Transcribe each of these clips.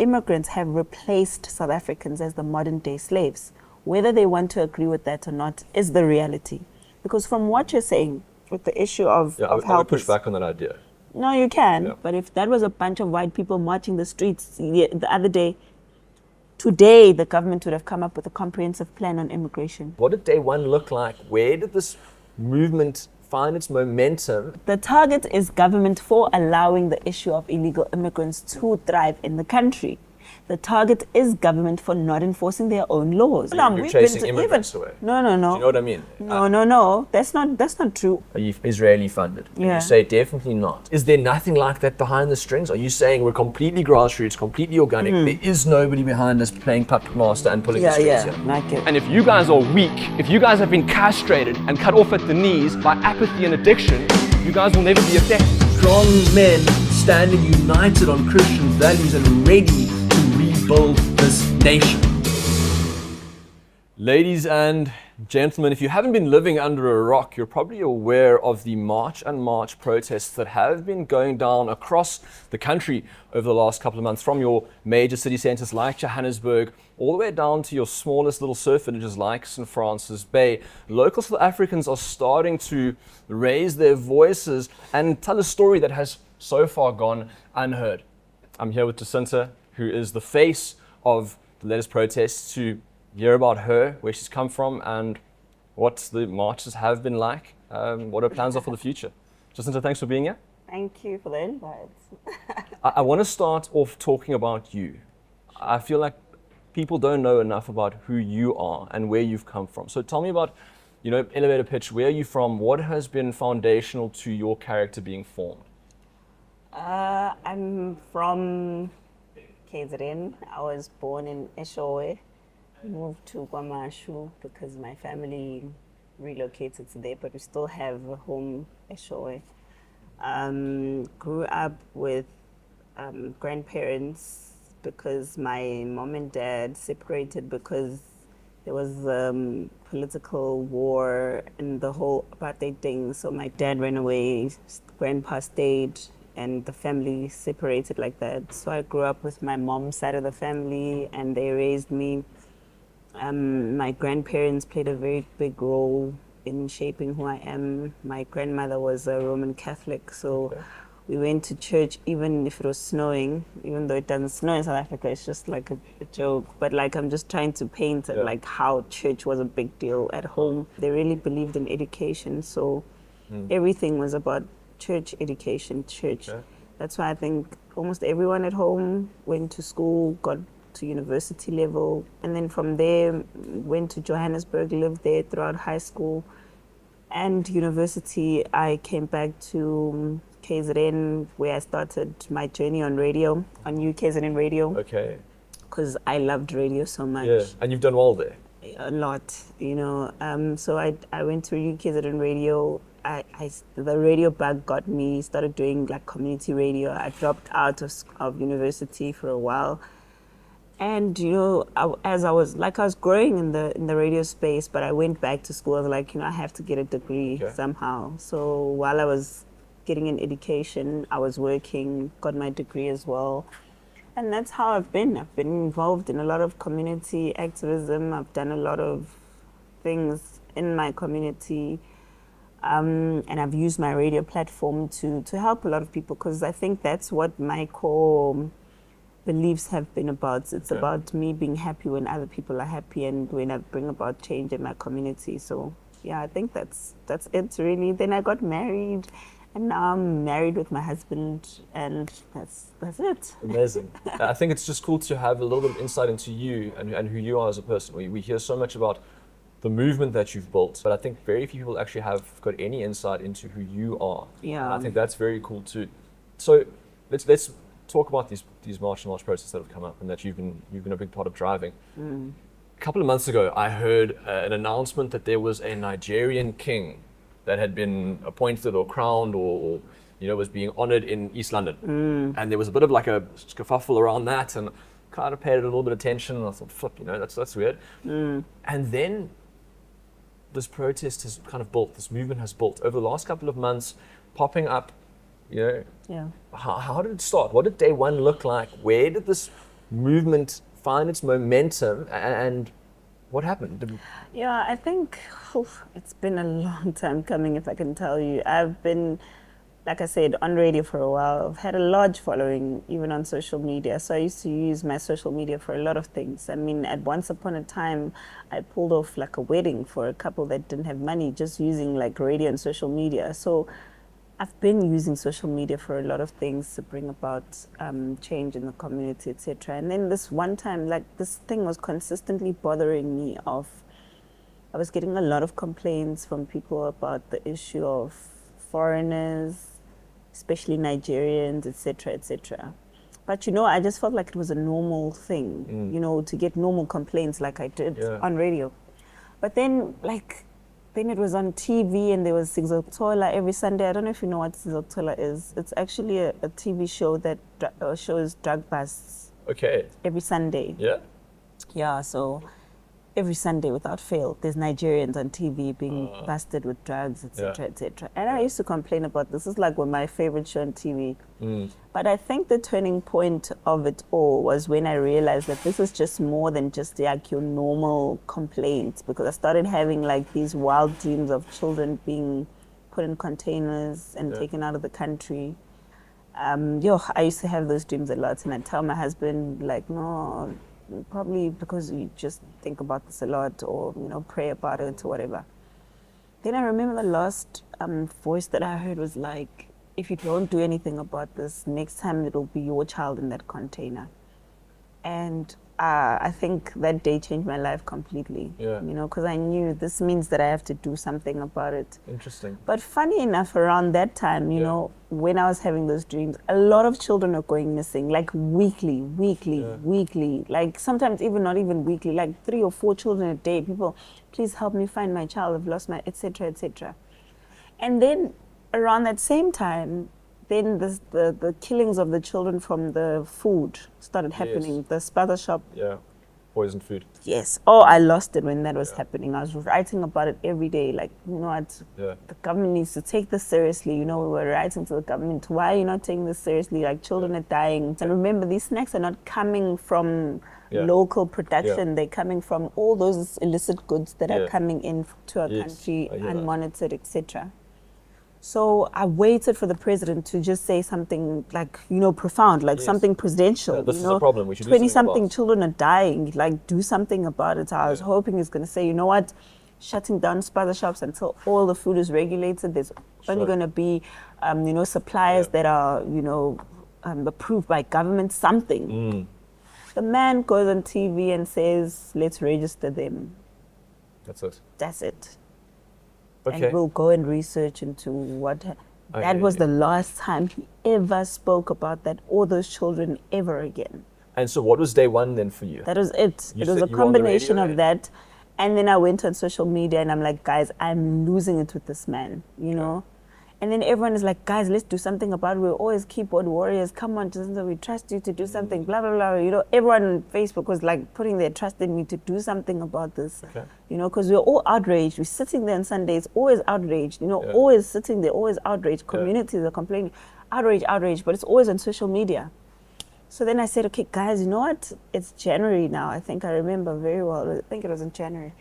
immigrants have replaced South Africans as the modern day slaves. Whether they want to agree with that or not is the reality. Because from what you're saying with the issue of I would helpers, push back on that idea. no, you can. Yeah. But if that was a bunch of white people marching the streets the other day, today the government would have come up with a comprehensive plan on immigration. What did day one look like? Where did this movement find its momentum? The target is government for allowing the issue of illegal immigrants to thrive in the country. The target is government for not enforcing their own laws. You're chasing immigrants away. No. Do you know what I mean? No. That's not true. Are you Israeli funded? And Yeah. you say definitely not. Is there nothing like that behind the strings? Are you saying we're completely grassroots, completely organic? There is nobody behind us playing puppet master and pulling the strings here? Like it. And if you guys are weak, if you guys have been castrated and cut off at the knees by apathy and addiction, you guys will never be effective. Strong men standing united on Christian values and ready to rebuild this nation. Ladies and gentlemen, if you haven't been living under a rock, you're probably aware of the March and March protests that have been going down across the country over the last couple of months, from your major city centres like Johannesburg all the way down to your smallest little surf villages like St. Francis Bay. Local South Africans are starting to raise their voices and tell a story that has so far gone unheard. I'm here with Jacinta, who is the face of the latest protests, to hear about her, where she's come from, and what the marches have been like, what her plans are for the future. Jacinta, thanks for being here. Thank you for the invite. I want to start off talking about you. I feel like people don't know enough about who you are and where you've come from. So tell me about, elevator pitch, where are you from? What has been foundational to your character being formed? I'm from KZN. I was born in Eshowe. Moved to Kwamashu because my family relocated to there, but we still have a home Eshowe. Grew up with grandparents because my mom and dad separated because there was political war and the whole apartheid thing. So my dad ran away, grandpa stayed, and the family separated like that. So I grew up with my mom's side of the family, and they raised me. My grandparents played a very big role in shaping who I am. My grandmother was a Roman Catholic, so we went to church even if it was snowing, even though it doesn't snow in South Africa. It's just like a joke. But like, I'm just trying to paint it, like how church was a big deal at home. They really believed in education, so everything was about church, education, church. That's why I think almost everyone at home went to school, got to university level, and then from there went to Johannesburg, lived there throughout high school and university. I came back to KZN, where I started my journey on radio, on UKZN radio. Okay. Because I loved radio so much. Yeah, and you've done well there. A lot, so I went to UKZN radio. The radio bug got me, started doing like community radio. I dropped out of university for a while. And as I was growing in the radio space, but I went back to school. I was like, I have to get a degree somehow. So while I was getting an education, I was working, got my degree as well. And that's how I've been. I've been involved in a lot of community activism. I've done a lot of things in my community. And I've used my radio platform to help a lot of people, because I think that's what my core beliefs have been about. It's about me being happy when other people are happy and when I bring about change in my community. So yeah, I think that's it really. Then I got married, and now I'm married with my husband, and that's it. Amazing. I think it's just cool to have a little bit of insight into you and who you are as a person. We hear so much about the movement that you've built, but I think very few people actually have got any insight into who you are. Yeah. And I think that's very cool too. So let's talk about these March and March protests that have come up and that you've been a big part of driving. A couple of months ago, I heard an announcement that there was a Nigerian king that had been appointed or crowned or was being honored in East London. And there was a bit of like a kerfuffle around that, and kind of paid it a little bit of attention, and I thought, flip, that's weird. And then this protest has kind of built, this movement has built over the last couple of months, popping up. How did it start? What did day one look like? Where did this movement find its momentum, and what happened? Yeah, I think it's been a long time coming, if I can tell you. I've been, like I said, on radio for a while. I've had a large following, even on social media. So I used to use my social media for a lot of things. I mean, at once upon a time, I pulled off like a wedding for a couple that didn't have money, just using like radio and social media. So I've been using social media for a lot of things to bring about change in the community, etc. And then this one time, like this thing was consistently bothering me. I was getting a lot of complaints from people about the issue of foreigners, especially Nigerians, etc., etc. But I just felt like it was a normal thing, to get normal complaints like I did on radio. But then, then it was on TV, and there was Sizothola every Sunday. I don't know if you know what Sizothola is. It's actually a TV show that shows drug busts. Okay. Every Sunday. Yeah. Yeah, so every Sunday without fail, there's Nigerians on TV being busted with drugs, etc., etc. And I used to complain about this. It's like my favorite show on TV. But I think the turning point of it all was when I realized that this is just more than just like your normal complaints, because I started having like these wild dreams of children being put in containers and taken out of the country. I used to have those dreams a lot, and I tell my husband, like, no, probably because you just think about this a lot, or pray about it or whatever. Then I remember the last voice that I heard was like, if you don't do anything about this, next time it'll be your child in that container. And I think that day changed my life completely. Because I knew this means that I have to do something about it. Interesting. But funny enough, around that time, when I was having those dreams, a lot of children are going missing, like weekly, like sometimes even not even weekly, like 3 or 4 children a day. People, please help me find my child, I've lost my, etc., etc. And then around that same time, then the killings of the children from the food started happening. The spaza shop. Yeah, poisoned food. Yes. Oh, I lost it when that was happening. I was writing about it every day. Like, the government needs to take this seriously. We were writing to the government, why are you not taking this seriously? Like, children are dying. And remember, these snacks are not coming from local production. They're coming from all those illicit goods that are coming in to our country, unmonitored, etc. So I waited for the president to just say something like, profound, like something presidential. Yeah, this is a problem. We should do 20-something children are dying. Like, do something about it. I was hoping he's going to say, shutting down spaza shops until all the food is regulated. There's only going to be, suppliers that are, approved by government, something. The man goes on TV and says, let's register them. That's it. Okay. And we'll go and research into what. That was the last time he ever spoke about that or those children ever again. And so what was day one then for you? That was it. It was a combination of that. And then I went on social media and I'm like, guys, I'm losing it with this man, And then everyone is like, guys, let's do something about it. We're always keyboard warriors. Come on, Jacinta, we trust you to do something, blah, blah, blah. Everyone on Facebook was like putting their trust in me to do something about this. Because we're all outraged. We're sitting there on Sundays, always outraged, always sitting there, always outraged. Communities are complaining, outrage, but it's always on social media. So then I said, okay, guys, you know what? It's January now. I think I remember very well. I think it was in January.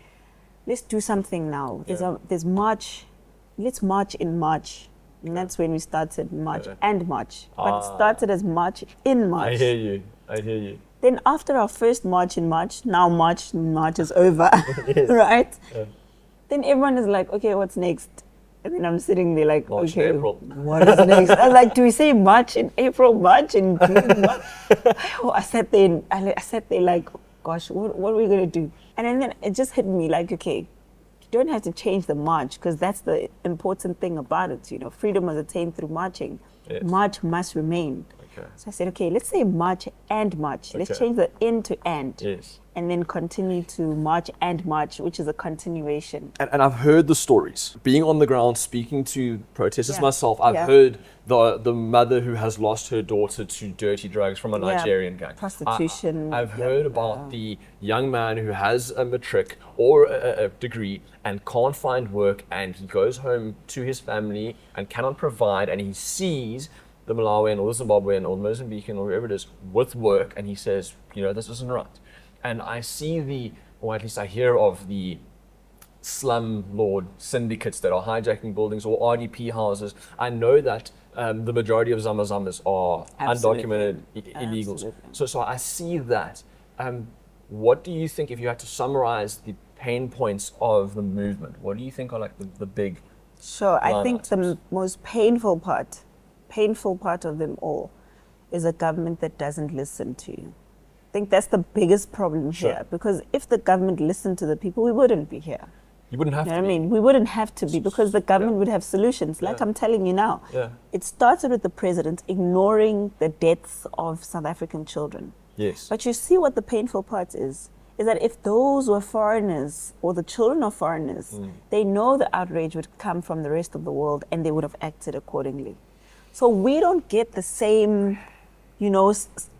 Let's do something now. There's March. Let's march in March. And that's when we started March and March. But it started as March in March. I hear you. Then after our first March in March, now March is over, right? Then everyone is like, okay, what's next? And then I'm sitting there like, March, okay, April. what is next? I was like, do we say March in April, March in June? I sat there like, gosh, what are we going to do? And then it just hit me like, okay, don't have to change the march, because that's the important thing about it. Freedom was attained through marching. March must remain. So I said, okay, let's say march and march. Let's change the in to and. And then continue to march and march, which is a continuation. And I've heard the stories. Being on the ground, speaking to protesters myself, I've heard the mother who has lost her daughter to dirty drugs from a Nigerian gang. Prostitution. I've heard about the young man who has a matric or a degree and can't find work, and he goes home to his family and cannot provide, and he sees the Malawian or the Zimbabwean or the Mozambican or whoever it is with work, and he says, this isn't right. And I see or at least I hear of the slumlord syndicates that are hijacking buildings or RDP houses. I know that the majority of Zamazamas are undocumented illegals. So I see that. What do you think, if you had to summarize the pain points of the movement, what do you think are like the big Sure, I think items? the most painful part of them all is a government that doesn't listen to you. I think that's the biggest problem here, because if the government listened to the people, we wouldn't be here. You wouldn't have You know to what I be. mean? We wouldn't have to be, because the government would have solutions, like I'm telling you now. Yeah. It started with the president ignoring the deaths of South African children. Yes. But you see what the painful part is that if those were foreigners or the children of foreigners, they know the outrage would come from the rest of the world and they would have acted accordingly. So we don't get the same,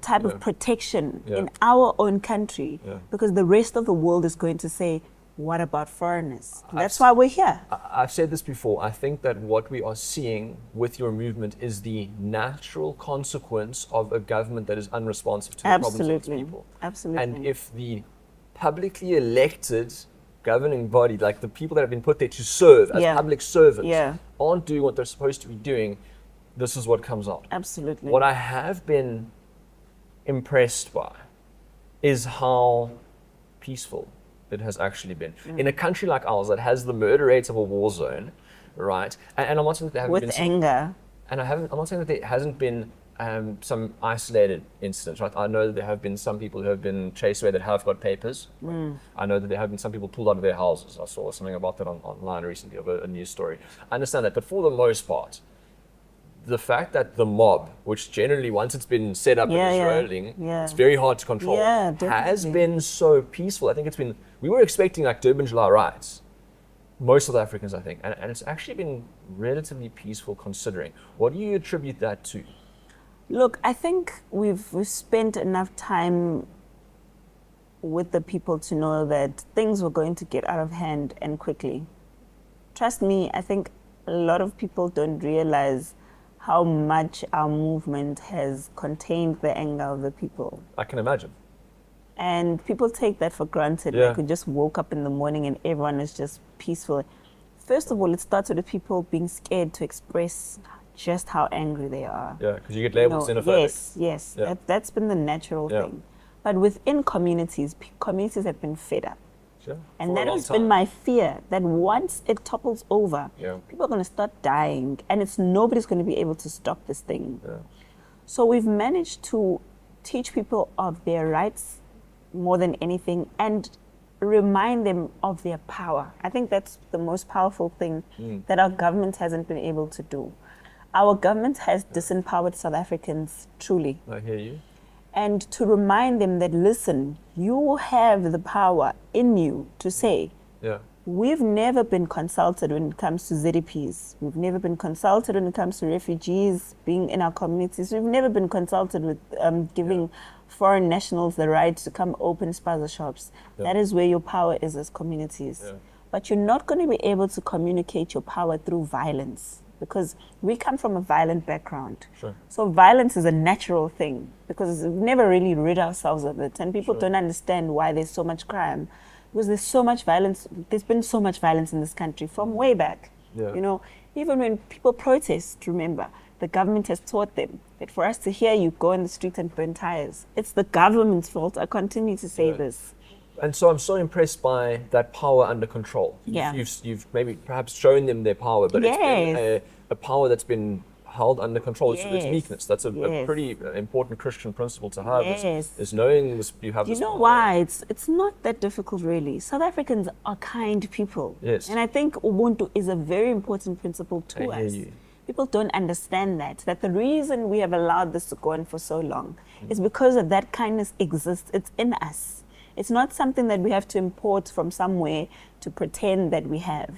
type of protection in our own country because the rest of the world is going to say, what about foreigners? That's why we're here. I've said this before. I think that what we are seeing with your movement is the natural consequence of a government that is unresponsive to the problems of its people. Absolutely. And if the publicly elected governing body, like the people that have been put there to serve as public servants, aren't doing what they're supposed to be doing, this is what comes out. Absolutely. What I have been impressed by is how peaceful it has actually been. In a country like ours that has the murder rates of a war zone, right? And I'm not saying that there haven't with been anger. I'm not saying that there hasn't been some isolated incidents, right? I know that there have been some people who have been chased away that have got papers. I know that there have been some people pulled out of their houses. I saw something about that online recently, of a news story. I understand that, but for the most part, the fact that the mob, which generally once it's been set up and is rolling, it's very hard to control, has been so peaceful. I think we were expecting like Durban July riots, most South Africans, I think, and it's actually been relatively peaceful considering. What do you attribute that to? Look, I think we've spent enough time with the people to know that things were going to get out of hand and quickly. Trust me, I think a lot of people don't realize how much our movement has contained the anger of the people. I can imagine. And people take that for granted. Like we just woke up in the morning and everyone is just peaceful. First of all, it started with people being scared to express just how angry they are. Yeah, because you get labeled xenophobic. Yes. That's been the natural thing. But within communities have been fed up. Sure. And that has been my fear, that once it topples over, people are going to start dying and nobody's going to be able to stop this thing. So we've managed to teach people of their rights more than anything and remind them of their power. I think that's the most powerful thing that our government hasn't been able to do. Our government has disempowered South Africans, truly. I hear you. And to remind them that, listen, you have the power in you to say, we've never been consulted when it comes to ZDPs. We've never been consulted when it comes to refugees being in our communities. We've never been consulted with giving foreign nationals the right to come open spaza shops. That is where your power is as communities. But you're not going to be able to communicate your power through violence, because we come from a violent background. So violence is a natural thing because we've never really rid ourselves of it. And people don't understand why there's so much crime. Because there's so much violence. There's been so much violence in this country from way back. Even when people protest, remember, the government has taught them that for us to hear you, go in the street and burn tires. It's the government's fault. I continue to say this. And so I'm so impressed by that power under control. You've maybe perhaps shown them their power, but it's been a power that's been held under control. It's meekness. That's a pretty important Christian principle to have. Is knowing you have this power. You know why? It's not that difficult, really. South Africans are kind people. And I think Ubuntu is a very important principle to us. People don't understand that the reason we have allowed this to go on for so long is because of that kindness exists. It's in us. It's not something that we have to import from somewhere to pretend that we have.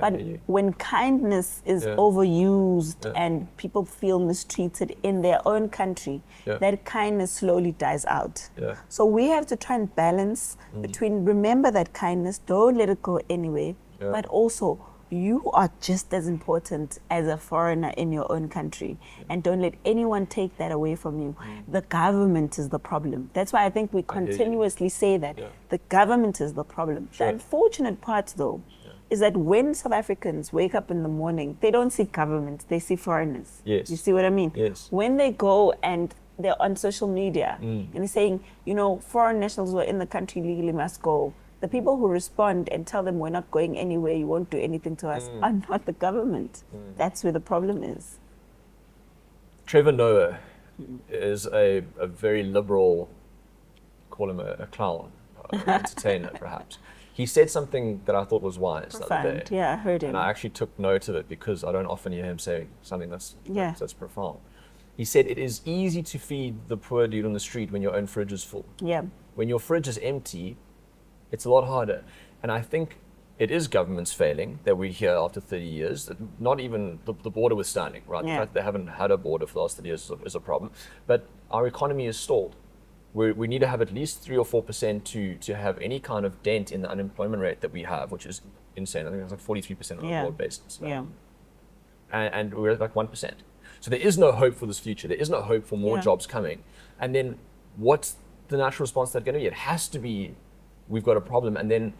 But when kindness is overused and people feel mistreated in their own country, that kindness slowly dies out. So we have to try and balance between, remember that kindness, don't let it go anywhere, but also you are just as important as a foreigner in your own country, and don't let anyone take that away from you. The government is the problem. That's why I think we continuously say that the government is the problem. The unfortunate part, though, is that when South Africans wake up in the morning, they don't see government, they see foreigners. Yes. You see what I mean? Yes. When they go and they're on social media and they're saying, foreign nationals who are in the country legally must go. The people who respond and tell them we're not going anywhere, you won't do anything to us, are not the government. That's where the problem is. Trevor Noah is a very liberal, call him a clown, an entertainer perhaps. He said something that I thought was wise the other day. Yeah, I heard him. And I actually took note of it because I don't often hear him say something that's profound. He said, it is easy to feed the poor dude on the street when your own fridge is full. Yeah. When your fridge is empty, it's a lot harder. And I think it is governments failing that we're here after 30 years, that not even the border withstanding, right? The fact they haven't had a border for the last 30 years is a problem. But our economy is stalled. We need to have at least 3 or 4% to have any kind of dent in the unemployment rate that we have, which is insane. I think it's like 43% on a broad basis. And we're at like 1%. So there is no hope for this future. There is no hope for more jobs coming. And then what's the natural response that's going to be? It has to be, we've got a problem, and then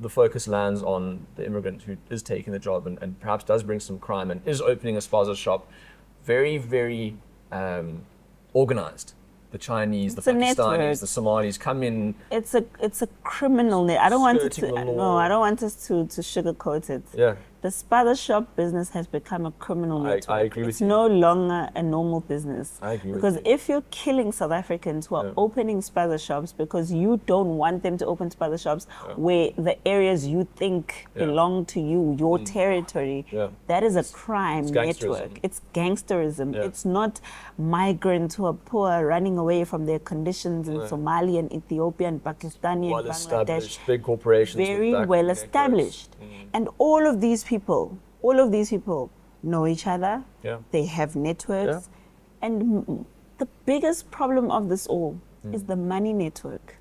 the focus lands on the immigrant who is taking the job and perhaps does bring some crime and is opening a spaza shop. Very, very organized. The Chinese, the Pakistanis, the Somalis come in. It's a criminal net. I don't want it to. No, I don't want us to sugarcoat it. Yeah. The spaza shop business has become a criminal network. I agree with it's you. It's no longer a normal business. I agree because with you. if you're killing South Africans who are opening spaza shops because you don't want them to open spaza shops where the areas you think belong to you, your territory, that is a crime network. It's gangsterism. It's not migrants who are poor running away from their conditions in Somalia and Ethiopia and Pakistani and Bangladesh. Big corporations. Very well established. And all of these people know each other. They have networks. And the biggest problem of this all is the money network.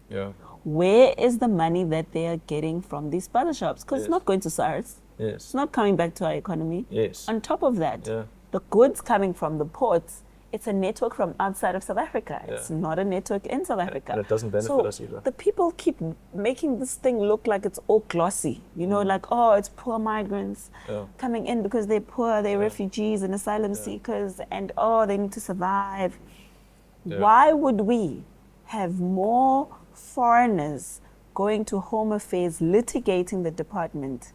Where is the money that they are getting from these spaza shops? Because it's not going to SARS. It's not coming back to our economy. On top of that, the goods coming from the ports, it's a network from outside of South Africa. It's not a network in South Africa. And it doesn't benefit us either. The people keep making this thing look like it's all glossy. Like, it's poor migrants coming in because they're poor, they're refugees and asylum seekers, and they need to survive. Why would we have more foreigners going to Home Affairs, litigating the department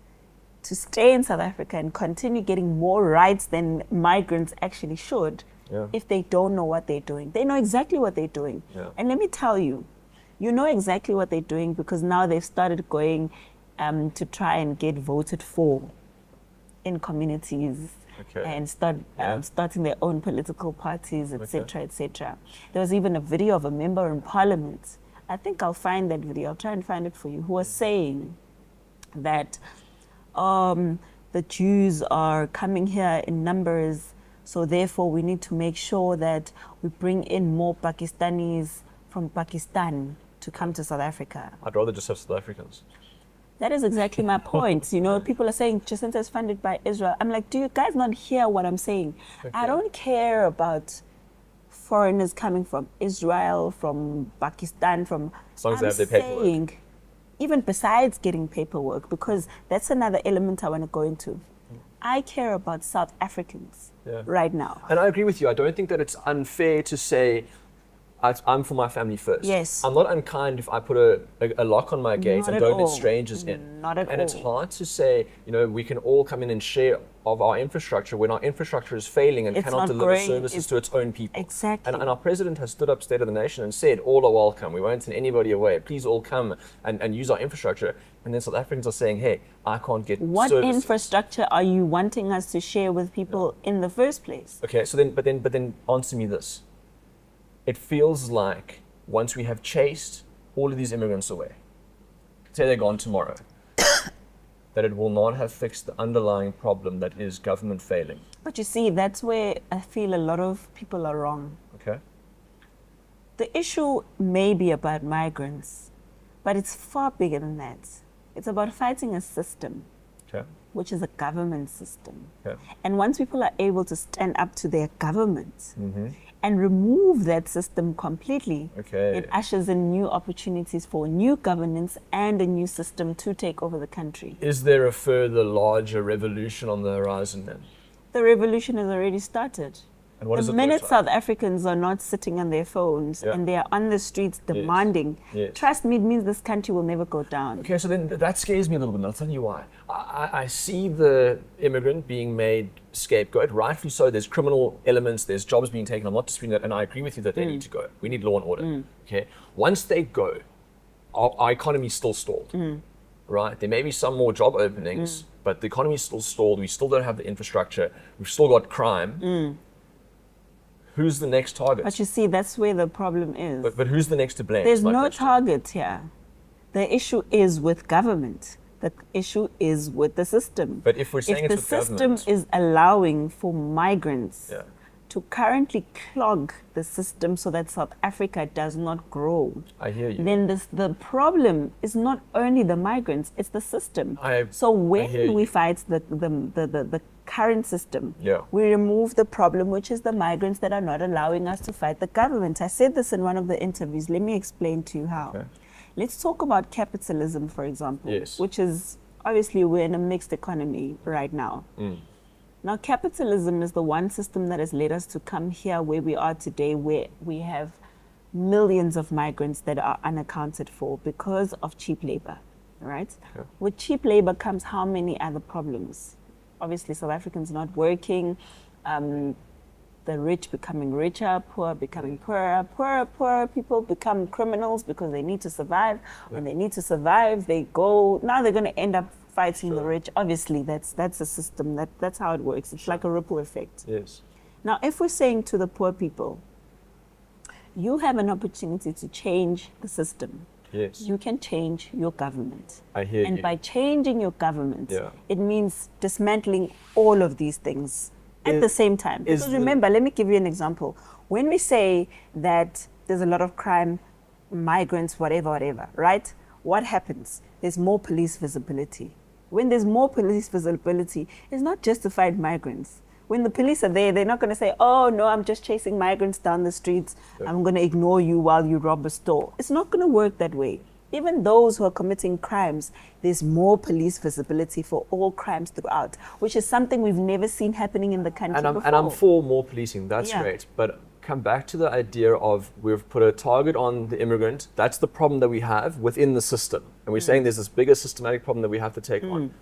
to stay in South Africa and continue getting more rights than migrants actually should? If they don't know what they're doing. They know exactly what they're doing. And let me tell you, you know exactly what they're doing because now they've started going to try and get voted for in communities and starting their own political parties, etc., etc. There was even a video of a member in parliament. I think I'll find that video. I'll try and find it for you. Who was saying that the Jews are coming here in numbers, so therefore we need to make sure that we bring in more Pakistanis from Pakistan to come to South Africa. I'd rather just have South Africans. That is exactly my point. People are saying Jacinta is funded by Israel. I'm like, do you guys not hear what I'm saying? I don't care about foreigners coming from Israel, from Pakistan, as long as they have their paperwork. Even besides getting paperwork, because that's another element I want to go into. I care about South Africans right now. And I agree with you. I don't think that it's unfair to say I'm for my family first. Yes. I'm not unkind if I put a lock on my gate and don't let strangers in. Not at all. And it's hard to say, we can all come in and share of our infrastructure when our infrastructure is failing and cannot deliver services to its own people. Exactly. And our president has stood up State of the Nation and said, all are welcome. We won't send anybody away. Please all come and use our infrastructure. And then South Africans are saying, hey, I can't get what services. Infrastructure are you wanting us to share with people in the first place? Okay, so but then answer me this. It feels like once we have chased all of these immigrants away, say they're gone tomorrow, that it will not have fixed the underlying problem that is government failing. But you see, that's where I feel a lot of people are wrong. Okay. The issue may be about migrants, but it's far bigger than that. It's about fighting a system. Okay. which is a government system. Yeah. And once people are able to stand up to their government and remove that system completely, it ushers in new opportunities for new governance and a new system to take over the country. Is there a further larger revolution on the horizon then? The revolution has already started. And what does The it minute look like? South Africans are not sitting on their phones Yeah. and they are on the streets demanding, Yes. trust me, it means this country will never go down. Okay, so then that scares me a little bit, and I'll tell you why. I see the immigrant being made scapegoat, rightfully so. There's criminal elements, there's jobs being taken. I'm not disputing that, and I agree with you that they need to go. We need law and order. Okay, once they go, our economy is still stalled. Right? There may be some more job openings, but the economy is still stalled. We still don't have the infrastructure. We've still got crime. Who's the next target? But you see, that's where the problem is. But who's the next to blame? There's is my no question. target here. The issue is with government. The issue is with the system. But if we're saying the it's with system government, is allowing for migrants Yeah. to currently clog the system so that South Africa does not grow, I hear you. then the problem is not only the migrants, it's the system. So hear when you. we fight the current system, Yeah. we remove the problem, which is the migrants that are not allowing us to fight the government. I said this in one of the interviews. Let me explain to you how. Okay. Let's talk about capitalism, for example, Yes. which is obviously we're in a mixed economy right now. Now, capitalism is the one system that has led us to come here where we are today, where we have millions of migrants that are unaccounted for because of cheap labor, right? Yeah. With cheap labor comes how many other problems? Obviously, South Africans not working, the rich becoming richer, poor becoming poorer, poorer people become criminals because they need to survive. When they need to survive, now they're going to end up fighting the rich. Obviously, that's a system, that's how it works. It's like a ripple effect. Yes. Now, if we're saying to the poor people, you have an opportunity to change the system. Yes. You can change your government. I hear And you. by changing your government, Yeah. it means dismantling all of these things at the same time. is Because the- remember, let me give you an example. When we say that there's a lot of crime, migrants, whatever, right? What happens? There's more police visibility. When there's more police visibility, it's not just to fight migrants. When the police are there, they're not going to say, oh, no, I'm just chasing migrants down the streets. I'm going to ignore you while you rob a store. It's not going to work that way. Even those who are committing crimes, there's more police visibility for all crimes throughout, which is something we've never seen happening in the country before. And I'm for more policing. That's Yeah. great. But come back to the idea of we've put a target on the immigrant. That's the problem that we have within the system. And we're saying there's this bigger systematic problem that we have to take on.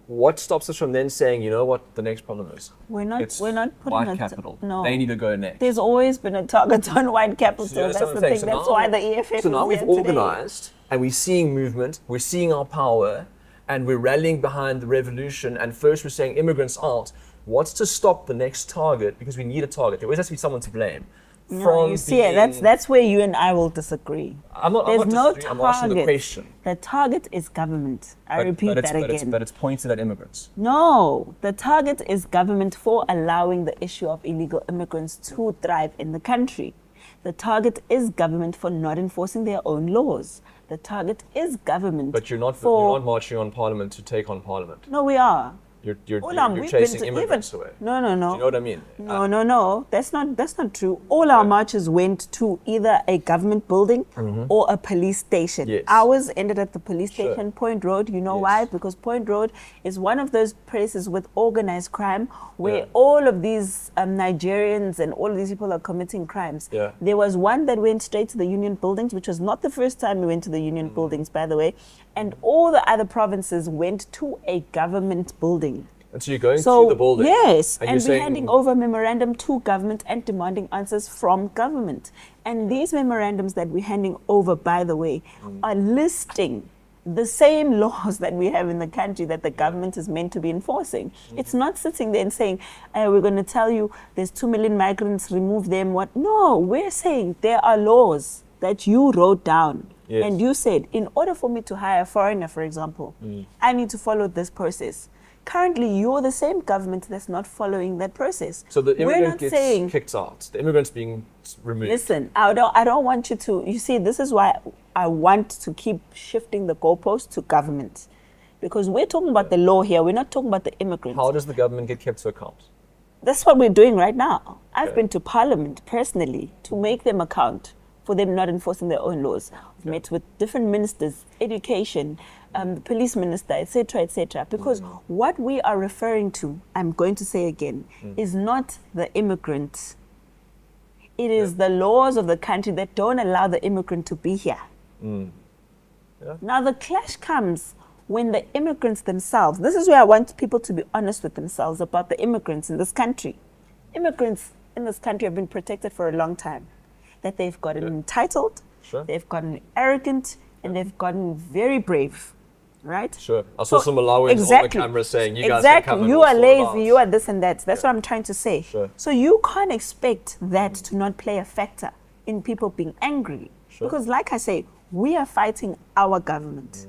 What stops us from then saying, you know what the next problem is? We're not putting white a capital. no. They need to go next. There's always been a target on white capital. So that's That's what the I'm saying. thing. So That's now- why the EFF So now is we've here today. organized and we're seeing movement, we're seeing our power, and we're rallying behind the revolution. And first we're saying immigrants out. What's to stop the next target? Because we need a target. There always has to be someone to blame. No, you see, that's where you and I will disagree. I'm not There's no disagreeing, I'm asking the target. question. The target is government. I repeat that again. But it's pointed at immigrants. No, the target is government for allowing the issue of illegal immigrants to thrive in the country. The target is government for not enforcing their own laws. The target is government. But you're not marching on Parliament to take on Parliament. No, we are. You're We've chasing been to immigrants away. No. Do you know what I mean? No. That's not true. All our marches went to either a government building or a police station. Yes. Ours ended at the police Sure. station, Point Road. You know Yes. why? Because Point Road is one of those places with organized crime where Yeah. all of these Nigerians and all of these people are committing crimes. Yeah. There was one that went straight to the union buildings, which was not the first time we went to the union buildings, by the way. And all the other provinces went to a government building. And so you're going to the building. Yes, and and you're we're saying, handing over memorandum to government and demanding answers from government. And these memorandums that we're handing over, by the way, are listing the same laws that we have in the country that the government is meant to be enforcing. It's not sitting there and saying, we're going to tell you there's 2 million migrants, remove them. What? No, we're saying there are laws that you wrote down. Yes. And you said, in order for me to hire a foreigner, for example, I need to follow this process. Currently, you're the same government that's not following that process. So the We're immigrant not gets saying, kicked out. The immigrant's being removed. listen, I don't want you to, you see, this is why I want to keep shifting the goalposts to government. Because we're talking about the law here. We're not talking about the immigrants. How does the government get kept to account? That's what we're doing right now. I've Okay. been to Parliament personally to make them account for them not enforcing their own laws. I've met with different ministers, education, the police minister, etc., etc. Because what we are referring to, I'm going to say again, is not the immigrant. It is the laws of the country that don't allow the immigrant to be here. Now the clash comes when the immigrants themselves, this is where I want people to be honest with themselves about the immigrants in this country. Immigrants in this country have been protected for a long time. That they've gotten entitled, Sure. they've gotten arrogant, and they've gotten very brave, right? Sure. I saw some Malawians on the camera saying, you guys can come and you are sort lazy, it out." you are this and that. That's what I'm trying to say. Sure. So you can't expect that to not play a factor in people being angry. Sure. Because like I say, we are fighting our government.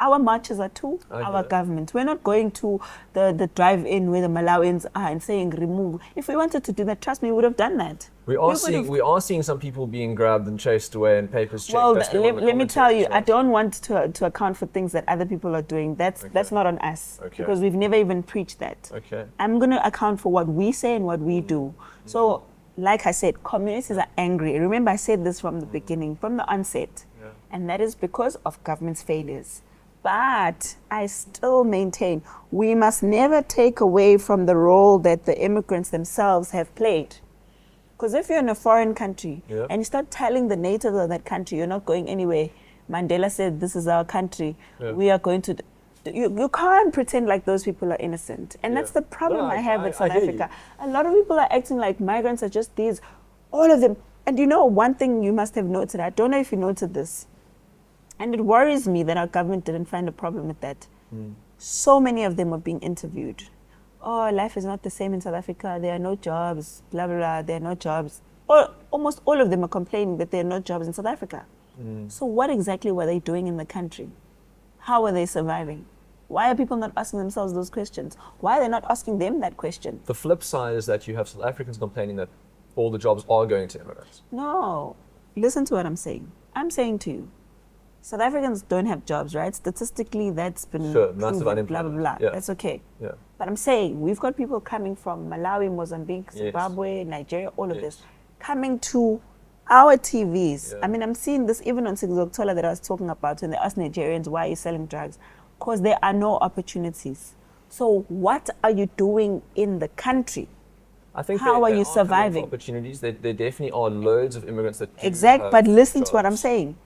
Our marches are to I our get it. government. We're not going to the drive-in where the Malawians are and saying remove. If we wanted to do that, trust me, we would have done that. We are seeing some people being grabbed and chased away and papers checked. Well, That's been on the let me tell you, commentary, I don't want to account for things that other people are doing. That's not on us, Okay. because we've never even preached that. Okay. I'm going to account for what we say and what we do. So, like I said, communities are angry. Remember, I said this from the beginning, from the onset, and that is because of government's failures. But I still maintain we must never take away from the role that the immigrants themselves have played. Because if you're in a foreign country Yeah. and you start telling the natives of that country you're not going anywhere, Mandela said this is our country, we are going to. You can't pretend like those people are innocent. And that's the problem No, I have with South I hear Africa. A lot of people are acting like migrants are just these, all of them. And you know, one thing you must have noted, I don't know if you noted this, and it worries me that our government didn't find a problem with that. So many of them are being interviewed. Oh, life is not the same in South Africa. There are no jobs, blah, blah, blah. There are no jobs. Almost all of them are complaining that there are no jobs in South Africa. So what exactly were they doing in the country? How were they surviving? Why are people not asking themselves those questions? Why are they not asking them that question? The flip side is that you have South Africans complaining that all the jobs are going to immigrants. No. Listen to what I'm saying. I'm saying to you, South Africans don't have jobs, right? Statistically, that's been Sure, massive proven, blah, blah, unemployment. blah. Yeah. That's okay. Yeah. But I'm saying we've got people coming from Malawi, Mozambique, Yes. Zimbabwe, Nigeria, all of Yes. this, coming to our TVs. Yeah. I mean, I'm seeing this even on Sigzoktola that I was talking about when they ask Nigerians, why are you selling drugs? Because there are no opportunities. So what are you doing in the country? I think How are you coming for surviving? opportunities. There definitely are loads of immigrants that do Exact, have but listen to what I'm jobs. saying.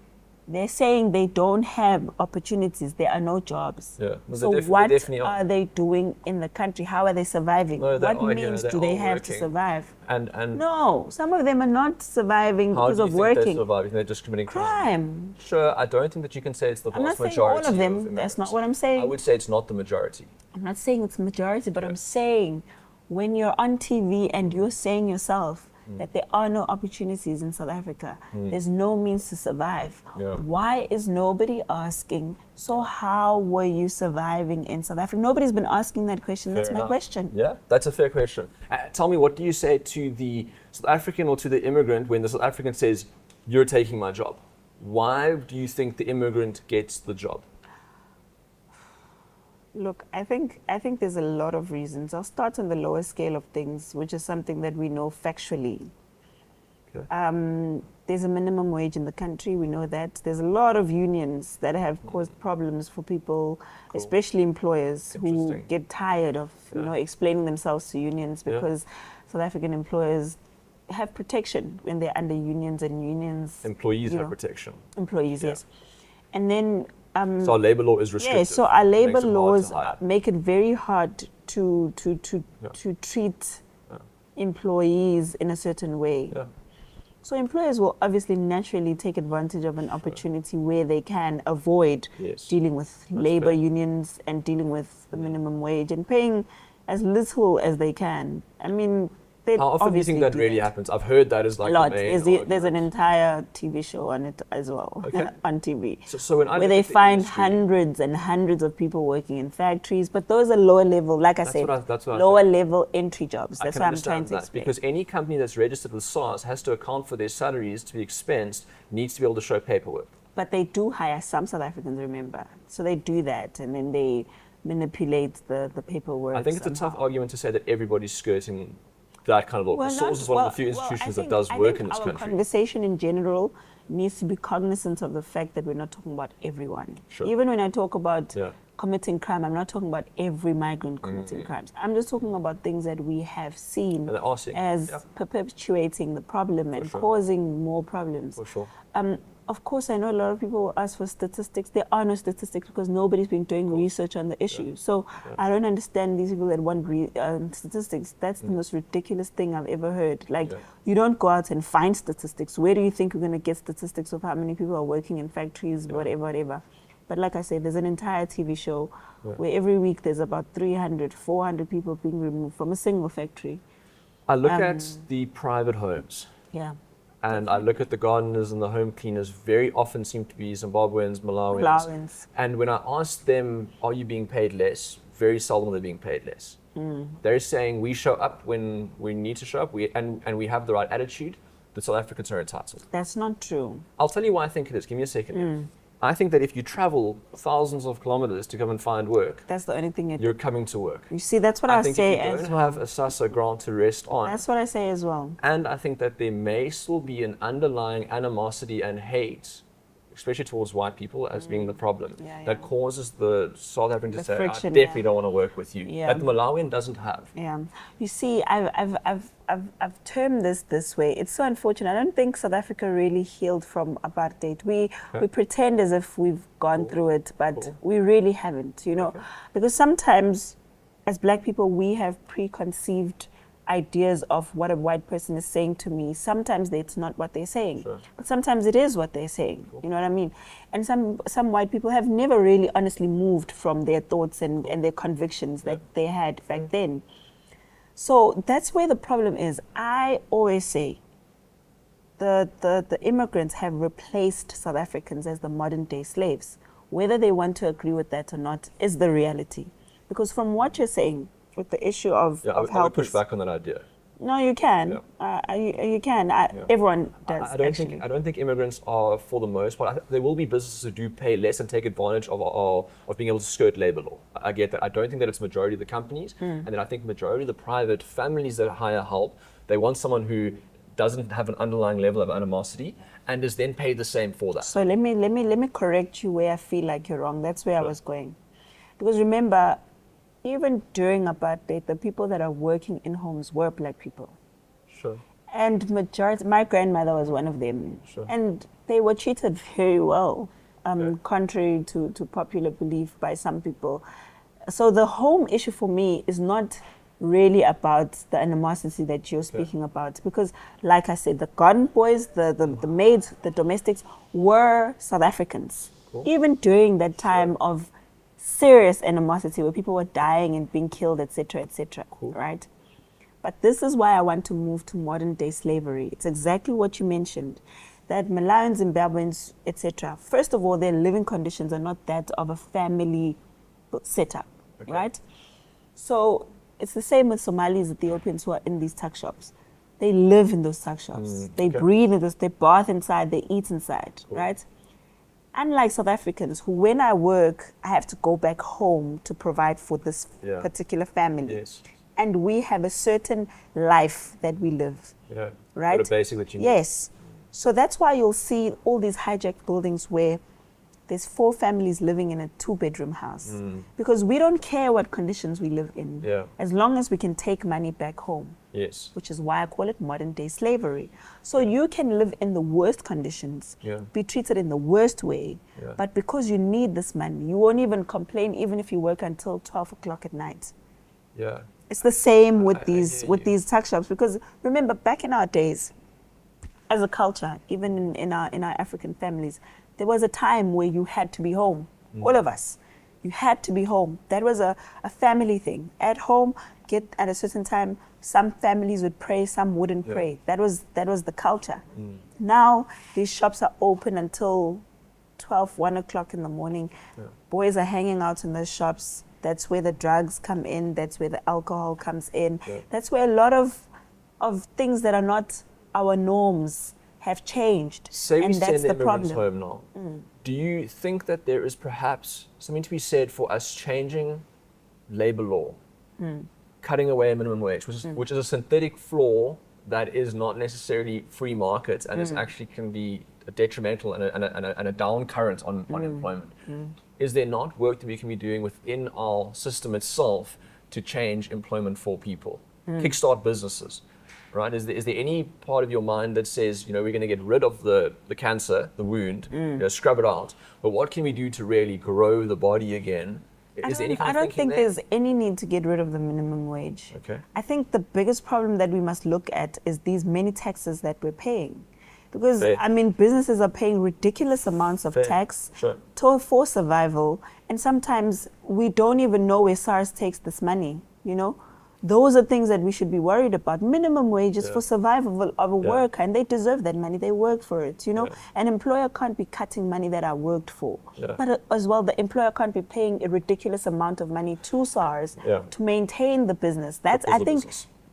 They're saying they don't have opportunities. There are no jobs. Yeah. No, So they what definitely are they doing in the country? How are they surviving? No, they What are here, means they do they are have to working. survive? And No, some of them are not surviving how because do you of think they're working. surviving? They're just committing crime. Crime. Sure, I don't think that you can say it's the I'm not vast saying majority all of them. immigrants. That's not what I'm saying. I would say it's not the majority. I'm not saying it's majority, but Yeah. I'm saying when you're on TV and you're saying yourself that there are no opportunities in South Africa, there's no means to survive. Yeah. Why is nobody asking, so how were you surviving in South Africa? Nobody's been asking that question. That's Fair my enough. question. Yeah, that's a fair question. Tell me, what do you say to the South African or to the immigrant when the South African says, you're taking my job? Why do you think the immigrant gets the job? Look, I think there's a lot of reasons. I'll start on the lower scale of things, which is something that we know factually. Okay. There's a minimum wage in the country. We know that. There's a lot of unions that have caused problems for people, Cool. especially employers who Interesting. get tired of Yeah. explaining themselves to unions Yeah. because South African employers have protection when they're under unions, and unions Employees you have know, protection. employees, Yeah. yes. And then So our labor law is restrictive. yeah, so our labor Makes it hard to laws hire. make it very hard to treat employees in a certain way. Yeah. So employers will obviously naturally take advantage of an opportunity where they can avoid Yes. dealing with labor unions and dealing with the minimum wage and paying as little as they can. I mean, they How often do you obviously think that do really happens? I've heard that is like a lot. the main There's an argument. entire TV show on it as well, Okay. on TV. So when I where look they at the find industry- hundreds and hundreds of people working in factories, but those are lower level, like I That's said, what I lower think. level entry jobs. I That's can what I'm trying understand to that explain. because any company that's registered with SARS has to account for their salaries to be expensed, needs to be able to show paperwork. But they do hire some South Africans, remember. So they do that, and then they manipulate the paperwork. I think it's a somehow. tough argument to say that everybody's skirting that kind of law. Well, SAWS is one of the few institutions that does work in this our country. conversation in general needs to be cognizant of the fact that we're not talking about everyone. Sure. Even when I talk about Yeah. committing crime, I'm not talking about every migrant committing crimes. I'm just talking about things that we have seen And they are seeing. as Yeah. perpetuating the problem and sure. causing more problems. For sure. Of course, I know a lot of people ask for statistics. There are no statistics because nobody's been doing research on the issue. So I don't understand these people that want statistics. That's the most ridiculous thing I've ever heard. Like, you don't go out and find statistics. Where do you think you're going to get statistics of how many people are working in factories, whatever? But like I said, there's an entire TV show where every week there's about 300, 400 people being removed from a single factory. I look at the private homes. Yeah. And I look at the gardeners and the home cleaners, very often seem to be Zimbabweans, Malawians. And when I ask them, are you being paid less? Very seldom they're being paid less. They're saying we show up when we need to show up and we have the right attitude. The South Africans are entitled. That's not true. I'll tell you why I think it is. Give me a second. I think that if you travel thousands of kilometers to come and find work, That's the only thing you're coming to work. You see, that's what I think say if you as don't well. have a SASSA grant to rest on, That's what I say as well. and I think that there may still be an underlying animosity and hate, especially towards white people, as being the problem, that causes the South African to The say, friction, I definitely don't want to work with you. Yeah. That the Malawian doesn't have. Yeah, you see, I've termed this way. It's so unfortunate. I don't think South Africa really healed from apartheid. We pretend as if we've gone through it, but we really haven't. You know, because sometimes, as Black people, we have preconceived ideas of what a white person is saying to me. Sometimes it's not what they're saying, but sometimes it is what they're saying. You know what I mean? And some white people have never really honestly moved from their thoughts and their convictions that they had back then. So that's where the problem is. I always say the immigrants have replaced South Africans as the modern day slaves. Whether they want to agree with that or not is the reality. Because from what you're saying, with the issue of I would help, push back on that idea. no, you can. You can. Everyone does. I don't think immigrants are, for the most part. There will be businesses who do pay less and take advantage of being able to skirt labor law. I get that. I don't think that it's majority of the companies, and then I think majority of the private families that hire help, they want someone who doesn't have an underlying level of animosity and is then paid the same for that. So let me correct you where I feel like you're wrong. That's where I was going, because remember, even during apartheid, the people that are working in homes were Black people. Sure. And my grandmother was one of them. Sure. And they were treated very well, contrary to popular belief by some people. So the home issue for me is not really about the animosity that you're speaking about. Because like I said, the garden boys, the maids, the domestics were South Africans. Cool. Even during that time of serious animosity where people were dying and being killed, etc., right? But this is why I want to move to modern day slavery. It's exactly what you mentioned, that Malawians, Zimbabweans, etc. First of all, their living conditions are not that of a family setup, right? So it's the same with Somalis, Ethiopians who are in these tuck shops. They live in those tuck shops. They breathe in those, they bath inside, they eat inside, right? Unlike South Africans, who when I work, I have to go back home to provide for this particular family. Yes. And we have a certain life that we live, right? Got a basic that you need. Yes. So that's why you'll see all these hijacked buildings where there's 4 families living in a 2-bedroom house. Because we don't care what conditions we live in, as long as we can take money back home. Yes. Which is why I call it modern day slavery. So you can live in the worst conditions, be treated in the worst way, but because you need this money, you won't even complain even if you work until 12 o'clock at night. Yeah. It's the same with these tuck shops, because remember, back in our days, as a culture, even in our African families, there was a time where you had to be home. All of us. You had to be home. That was a family thing. At home, get at a certain time. Some families would pray, some wouldn't pray. That was the culture. Now, these shops are open until 12, 1 o'clock in the morning. Boys are hanging out in those shops. That's where the drugs come in. That's where the alcohol comes in. That's where a lot of things that are not our norms have changed. Say and we that's send the immigrants problem. home now. Do you think that there is perhaps something to be said for us changing labor law, cutting away a minimum wage, which is a synthetic flaw that is not necessarily free market and is actually can be a detrimental and a down current on employment? Is there not work that we can be doing within our system itself to change employment for people, kickstart businesses? Right? Is there any part of your mind that says, we're going to get rid of the cancer, the wound, scrub it out, but what can we do to really grow the body again? Is there any kind I of don't thinking think there? there's any need to get rid of the minimum wage. Okay. I think the biggest problem that we must look at is these many taxes that we're paying. Because, Fair. businesses are paying ridiculous amounts of Fair. tax Sure. for survival. And sometimes we don't even know where SARS takes this money, Those are things that we should be worried about. Minimum wage is for survival of a worker, and they deserve that money. They work for it, An employer can't be cutting money that I worked for. Yeah. But as well, the employer can't be paying a ridiculous amount of money to SARS to maintain the business.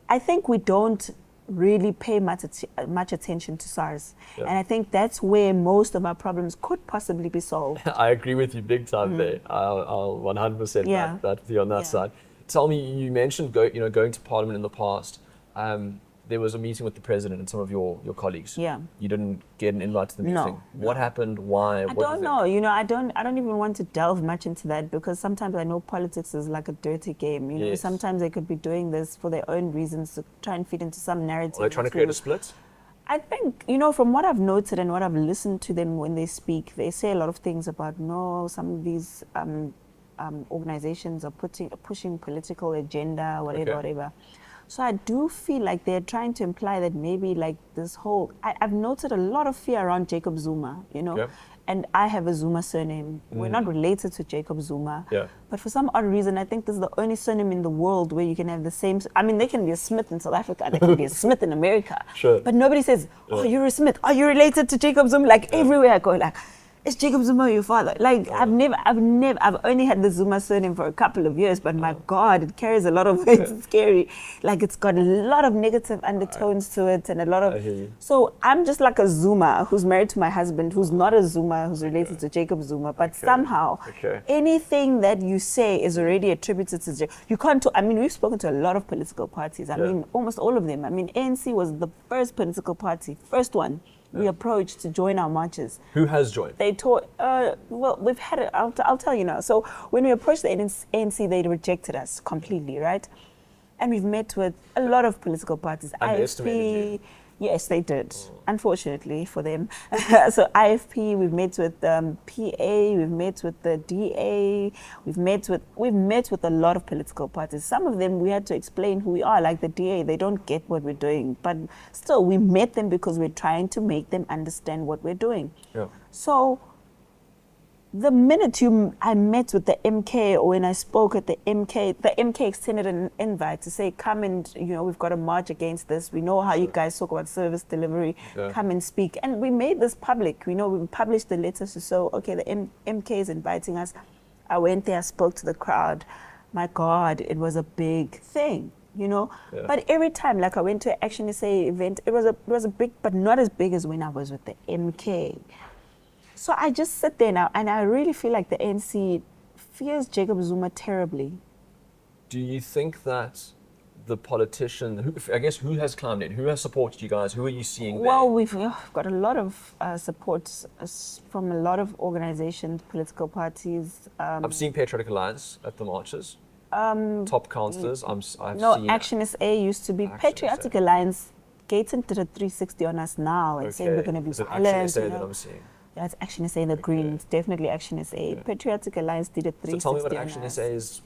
I think we don't really pay much attention to SARS. Yeah. And I think that's where most of our problems could possibly be solved. I agree with you big time there. I'll 100% back that with you on that side. Tell me, you mentioned going to Parliament in the past. There was a meeting with the President and some of your colleagues. Yeah. You didn't get an invite to the meeting. No. What happened? Why? I don't know. I don't even want to delve much into that because sometimes I know politics is like a dirty game. Yes. Sometimes they could be doing this for their own reasons to try and fit into some narrative. Are they trying to create a split? I think, from what I've noted and what I've listened to them when they speak, they say a lot of things about some of these organizations are pushing political agenda, whatever. So I do feel like they're trying to imply that maybe like this whole, I've noted a lot of fear around Jacob Zuma, and I have a Zuma surname. We're not related to Jacob Zuma, but for some odd reason, I think this is the only surname in the world where you can have the same, there can be a Smith in South Africa, there can be a Smith in America, but nobody says, you're a Smith, are you related to Jacob Zuma? Like everywhere I go, like, is Jacob Zuma your father? Like, I've only had the Zuma surname for a couple of years, but my God, it carries a lot of weight. It's scary. Like, it's got a lot of negative undertones to it and a lot of... So I'm just like a Zuma who's married to my husband, who's not a Zuma, who's related to Jacob Zuma, but somehow anything that you say is already attributed to Jacob. You can't... we've spoken to a lot of political parties. Almost all of them. ANC was the first political party, first one. We approached to join our marches. Who has joined? They taught, we've had it, I'll tell you now. So when we approached the ANC, they rejected us completely, right? And we've met with a lot of political parties. Underestimated you. Yes, they did, unfortunately for them. So IFP, we've met with PA, we've met with the DA, we've met with a lot of political parties. Some of them we had to explain who we are, like the DA, they don't get what we're doing. But still, we met them because we're trying to make them understand what we're doing. Yeah. So the minute I met with the MK, or when I spoke at the MK extended an invite to say, come and, we've got a march against this. We know how you guys talk about service delivery. Come and speak. And we made this public. We published the letters to show, okay, the MK is inviting us. I went there, I spoke to the crowd. My God, it was a big thing, But every time, like I went to an Action SA event, it was a big, but not as big as when I was with the MK. So I just sit there now, and I really feel like the ANC fears Jacob Zuma terribly. Do you think that the politician, who has climbed in? Who has supported you guys? Who are you seeing there? Well, we've got a lot of support from a lot of organizations, political parties. I'm seeing Patriotic Alliance at the marches. Top councillors. I've seen Action SA used to be Patriotic Alliance. Gaten did a 360 on us now and saying we're going to be violent. Action SA that I'm seeing? Yeah, it's Action SA, the Green. It's definitely Action SA. Patriotic Alliance did a 360 So tell me what Action SA is.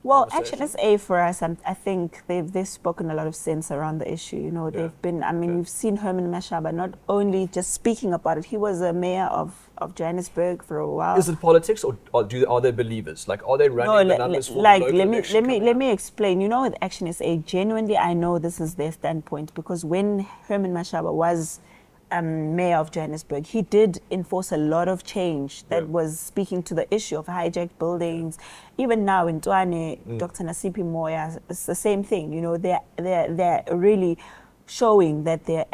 Well, Action SA for us, I think they've spoken a lot of sense around the issue. They've been, we've seen Herman Mashaba not only just speaking about it, he was a mayor of Johannesburg for a while. Is it politics, or are they believers? Like, are they running the numbers for the local election? Let me explain. With Action SA, genuinely, I know this is their standpoint, because when Herman Mashaba was mayor of Johannesburg, he did enforce a lot of change that was speaking to the issue of hijacked buildings. Even now in Tshwane, Dr. Nasipi Moya, it's the same thing. They're really showing that they're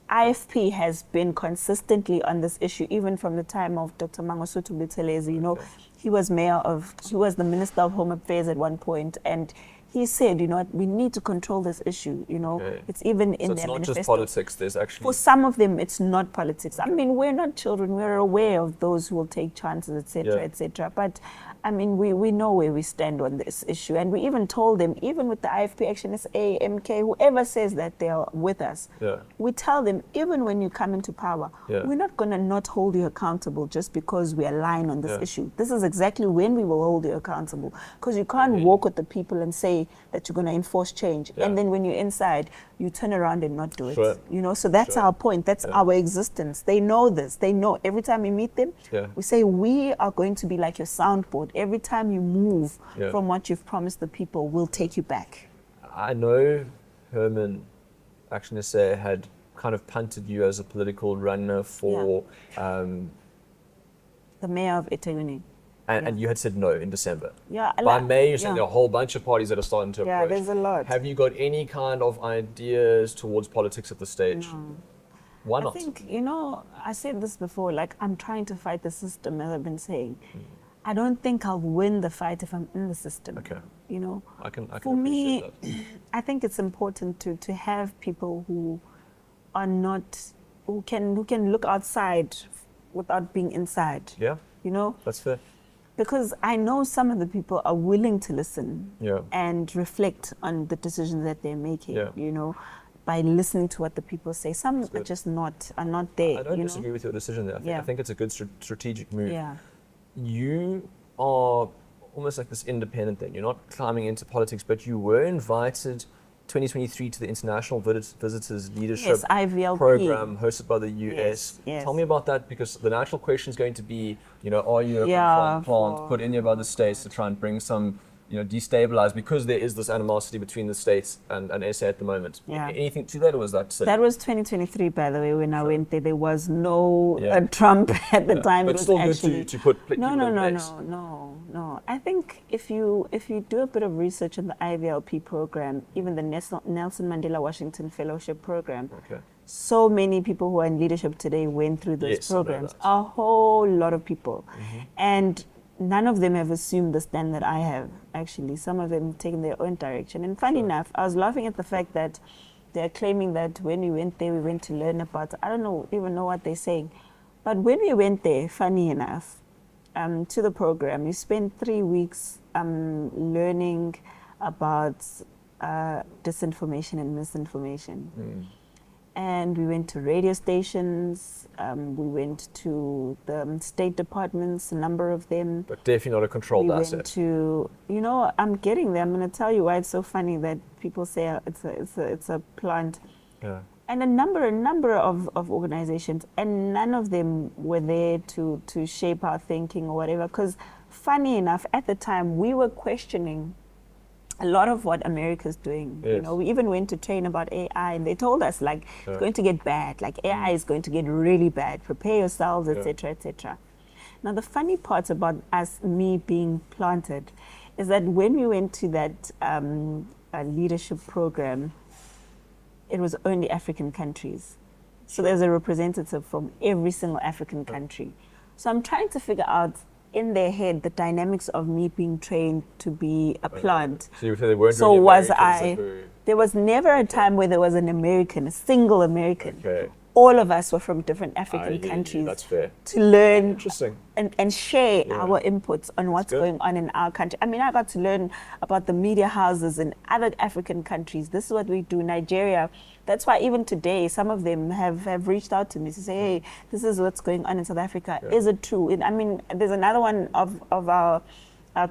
IFP has been consistently on this issue, even from the time of Dr. Mangosuthu Buthelezi. You know, he was the Minister of Home Affairs at one point, and he said, you know what, we need to control this issue. You know, it's even in their manifesto. So it's not just politics. There's actually, for some of them, it's not politics. I mean, we're not children. We're aware of those who will take chances, etc., etc. But I mean, we know where we stand on this issue, and we even told them, even with the IFP Action SA, MK, whoever says that they are with us, we tell them, even when you come into power, we're not going to not hold you accountable just because we align on this issue. This is exactly when we will hold you accountable, because you can't walk with the people and say that you're going to enforce change, and then when you're inside, you turn around and not do it. You know, so that's our point. That's our existence. They know this. They know every time we meet them, we say, we are going to be like your soundboard. Every time you move from what you've promised the people, we'll take you back. I know Herman Action SA had kind of punted you as a political runner for the mayor of Eteguni. And you had said no in December. By May, you're saying there are a whole bunch of parties that are starting to approach. Yeah, there's a lot. Have you got any kind of ideas towards politics at this stage? No. Why not? I think, you know, I said this before, like, I'm trying to fight the system, as I've been saying. I don't think I'll win the fight if I'm in the system. You know, I can for me, that. I think it's important to have people who are not, who can look outside without being inside. Yeah. You know? That's fair. Because I know some of the people are willing to listen and reflect on the decisions that they're making, you know, by listening to what the people say. Some are just not there. I don't disagree with your decision there. I think it's a good strategic move. Yeah. You are almost like this independent thing. You're not climbing into politics, but you were invited 2023 to the International Visitors Leadership Program hosted by the US. Tell me about that, because the natural question is going to be, you know, are you a plant put in here by the states to try and bring some, you know, destabilize, because there is this animosity between the states and SA at the moment. Anything to that, or was that silly? That was 2023, by the way, when I went there. There was no Trump at the time. But it was still actually good to put people in place. No. I think if you do a bit of research on the IVLP program, even the Nelson Mandela Washington Fellowship program, so many people who are in leadership today went through those programs. A whole lot of people. And none of them have assumed the stand that I have, actually. Some of them have taken their own direction. And funny enough, I was laughing at the fact that they're claiming that when we went there, we went to learn about, I don't even know what they're saying. But when we went there, funny enough, to the program, you spent 3 weeks learning about disinformation and misinformation. And we went to radio stations, we went to the state departments, a number of them. But definitely not a controlled asset. We went to, you know, I'm getting there. I'm going to tell you why it's so funny that people say it's a plant. And a number of organizations, and none of them were there to shape our thinking or whatever. Because funny enough, at the time, we were questioning a lot of what America's doing. You know, we even went to train about AI, and they told us, like, it's going to get bad. Like, AI is going to get really bad. Prepare yourselves, etc., etc. Now, the funny part about me being planted, is that when we went to that leadership program, it was only African countries. So there's a representative from every single African country. So I'm trying to figure out in their head the dynamics of me being trained to be a plant. So you said they weren't so really was Americans. There was never a time where there was an American, a single American. All of us were from different African countries. That's fair. To learn Interesting. and share our inputs on what's going on in our country. I mean, I got to learn about the media houses in other African countries. This is what we do. Nigeria, that's why even today, some of them have reached out to me to say, hey, this is what's going on in South Africa. Is it true? I mean, there's another one of our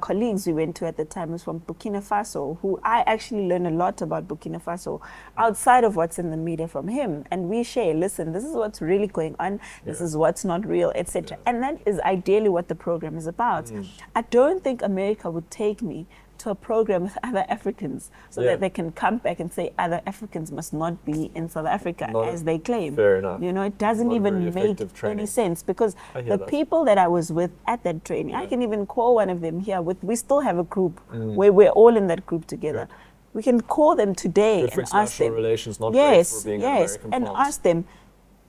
colleagues we went to at the time was from Burkina Faso, who I actually learned a lot about Burkina Faso outside of what's in the media from him. And we share, listen, this is what's really going on, this is what's not real, etc. And that is ideally what the program is about. I don't think America would take me to a program with other Africans so that they can come back and say other Africans must not be in South Africa as they claim. Fair enough. You know, it doesn't even make any sense, because the people that I was with at that training, I can even call one of them here. We still have a group where we're all in that group together. We can call them today and ask them. Relations, not yes, being yes, an American and plant. ask them,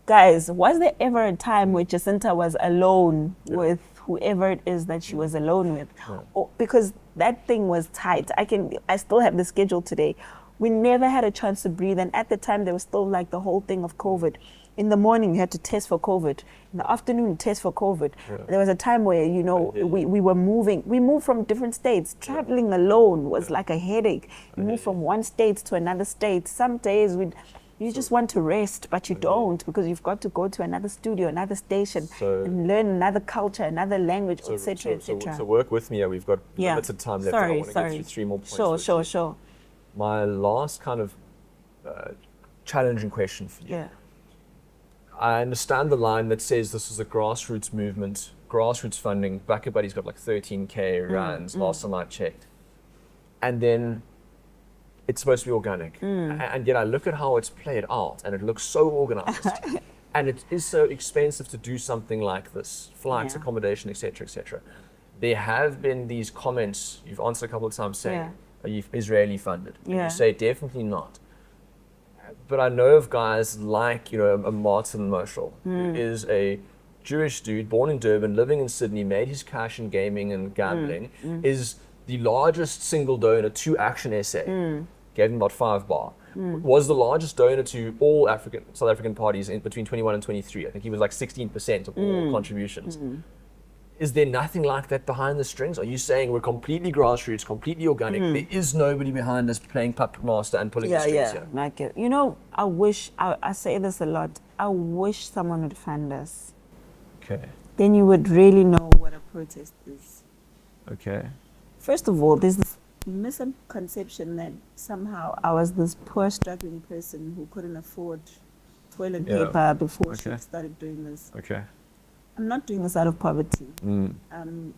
Guys, was there ever a time where Jacinta was alone with whoever it is that she was alone with? Or, because that thing was tight. I still have the schedule today. We never had a chance to breathe, and at the time there was still like the whole thing of COVID. In the morning you had to test for COVID. In the afternoon test for COVID. There was a time where, you know, we were moving. We moved from different states. Traveling alone was like a headache. You move from one state to another state. Some days you just want to rest, but you don't, because you've got to go to another studio, another station, and learn another culture, another language, etc., etc. So work with me. We've got limited time left. I want to get through 3 more points. Sure. My last kind of challenging question for you. Yeah. I understand the line that says this is a grassroots movement, grassroots funding. Backer Buddy's got like 13K rands last time I checked. And then it's supposed to be organic. And yet I look at how it's played out and it looks so organized. And it is so expensive to do something like this, flights, accommodation, etc., etc. There have been these comments, you've answered a couple of times saying, are you Israeli funded? And you say definitely not. But I know of guys like, you know, a Martin Moshel, who is a Jewish dude, born in Durban, living in Sydney, made his cash in gaming and gambling, is the largest single donor to Action SA, gave him about 5 bar, was the largest donor to all South African parties in between 21 and 23. I think he was like 16% of all contributions. Is there nothing like that behind the strings? Are you saying we're completely grassroots, completely organic? There is nobody behind us playing puppet master and pulling the strings here? Like it. You know, I say this a lot. I wish someone would fund us. Okay. Then you would really know what a protest is. Okay. First of all, there's this misconception that somehow I was this poor, struggling person who couldn't afford toilet paper before she started doing this. Okay. I'm not doing this out of poverty.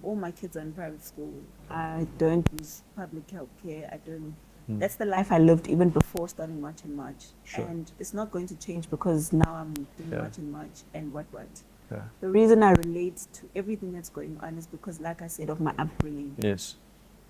All my kids are in private school. I don't use public health care. I don't. That's the life I lived even before starting March and March. Sure. And it's not going to change because now I'm doing March and March and what. Yeah. The reason I relate to everything that's going on is because, like I said, of my upbringing. Yes.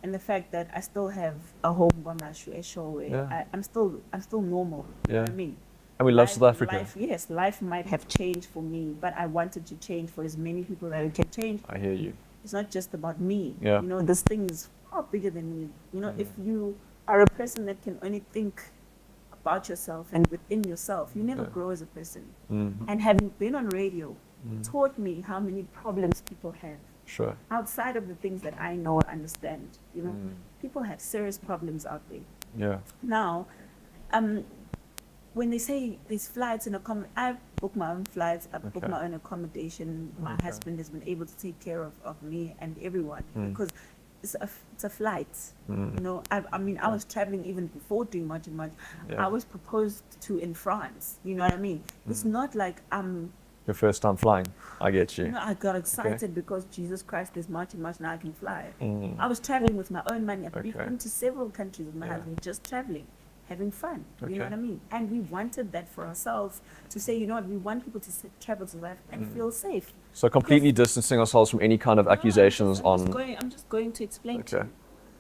And the fact that I still have a home where I'm still normal. You know what I mean? And we love South Africa. Life might have changed for me, but I wanted to change for as many people that it can change. I hear you. It's not just about me. Yeah. You know, this thing is far bigger than me. You know, if you are a person that can only think about yourself and within yourself, you never grow as a person. And having been on radio taught me how many problems people have. Sure. Outside of the things that I know or understand. You know, people have serious problems out there. Yeah. Now, when they say there's flights and I've booked my own flights, I've booked my own accommodation. My husband has been able to take care of me and everyone because it's a flight. You know, I mean, I was traveling even before doing March and March. I was proposed to in France. You know what I mean? It's not like your first time flying. I get you. You know, I got excited because Jesus Christ, there's March and March, now I can fly. I was traveling with my own money. I've been to several countries with my husband, just traveling. Having fun, you know what I mean? And we wanted that for ourselves to say, you know what, we want people to travel to life and feel safe. So completely distancing ourselves from any kind of accusations I'm just going to explain to you.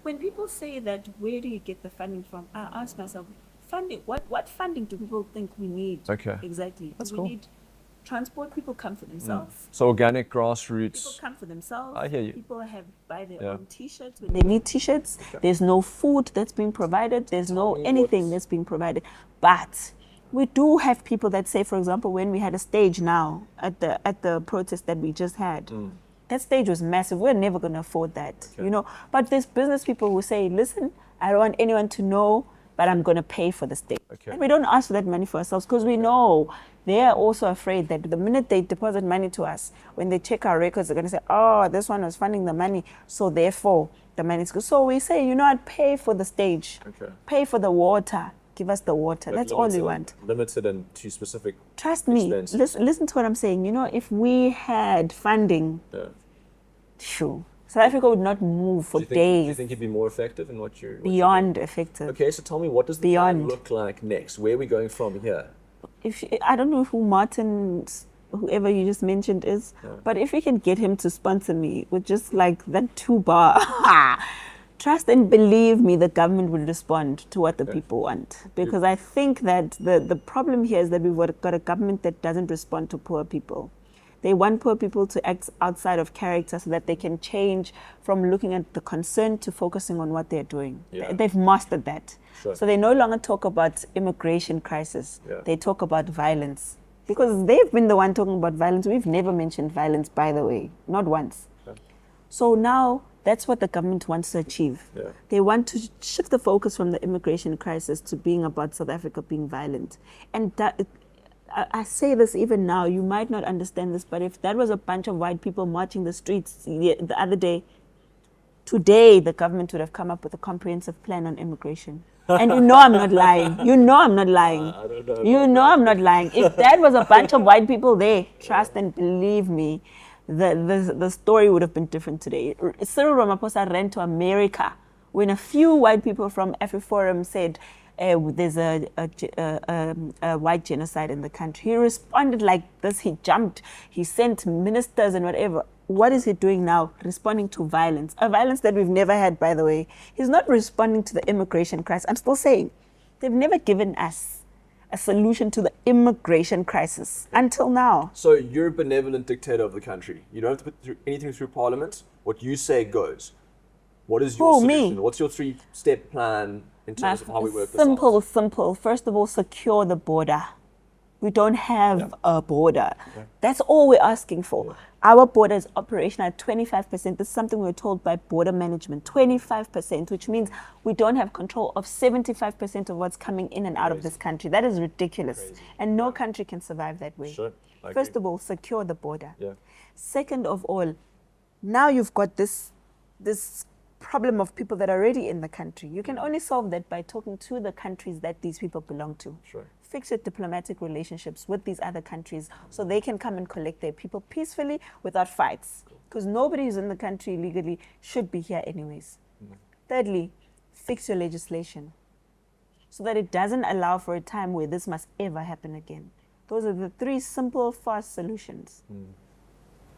When people say that, where do you get the funding from? I ask myself, funding, what funding do people think we need? Okay. Exactly. That's we cool. need transport, people come for themselves. So organic, grassroots. People come for themselves. I hear you. People buy their own t-shirts. When they need t-shirts, there's no food that's being provided. There's no anything that's being provided. But we do have people that say, for example, when we had a stage now at the protest that we just had, that stage was massive. We're never going to afford that, you know. But there's business people who say, listen, I don't want anyone to know, but I'm going to pay for the stage. And we don't ask for that money for ourselves because we know they are also afraid that the minute they deposit money to us, when they check our records, they're going to say, oh, this one was funding the money, so therefore the money is good. So we say, you know what, pay for the stage, pay for the water, give us the water. That's all we want. Limited and too specific. Trust me, listen to what I'm saying. You know, if we had funding, sure, South Africa would not move for days. Do you think you'd be more effective in what you're... Beyond effective. Okay, so tell me, what does the plan look like next? Where are we going from here? I don't know who whoever you just mentioned is, but if we can get him to sponsor me with just like that 2 bar, trust and believe me, the government will respond to what the people want. Because I think that the problem here is that we've got a government that doesn't respond to poor people. They want poor people to act outside of character so that they can change from looking at the concern to focusing on what they're doing. Yeah. They've mastered that. Sure. So they no longer talk about immigration crisis. Yeah. They talk about violence. Because they've been the one talking about violence. We've never mentioned violence, by the way, not once. Okay. So now that's what the government wants to achieve. Yeah. They want to shift the focus from the immigration crisis to being about South Africa being violent. And I say this even now, you might not understand this, but if that was a bunch of white people marching the streets the other day, today the government would have come up with a comprehensive plan on immigration. And you know I'm not lying. You know I'm not lying. I don't know. You know I'm not lying. If that was a bunch of white people there, trust and believe me, the story would have been different today. Cyril Ramaphosa ran to America when a few white people from AfriForum said, there's a white genocide in the country. He responded like this. He jumped. He sent ministers and whatever. What is he doing now? Responding to violence. A violence that we've never had, by the way. He's not responding to the immigration crisis. I'm still saying, they've never given us a solution to the immigration crisis until now. So you're a benevolent dictator of the country. You don't have to put anything through Parliament. What you say goes. What is your solution? Me? What's your 3-step plan in terms of how we work this out? Simple. First of all, secure the border. We don't have a border. Okay. That's all we're asking for. Our border is operational at 25%. This is something we were told by border management. 25%, which means we don't have control of 75% of what's coming in and out of this country. That is ridiculous. And no country can survive that way. Sure. First of all, secure the border. Yeah. Second of all, now you've got this problem of people that are already in the country. You can only solve that by talking to the countries that these people belong to. Sure. Fix your diplomatic relationships with these other countries so they can come and collect their people peacefully without fights. Because nobody who's in the country legally should be here anyways. Thirdly, fix your legislation so that it doesn't allow for a time where this must ever happen again. Those are the 3 simple, fast solutions.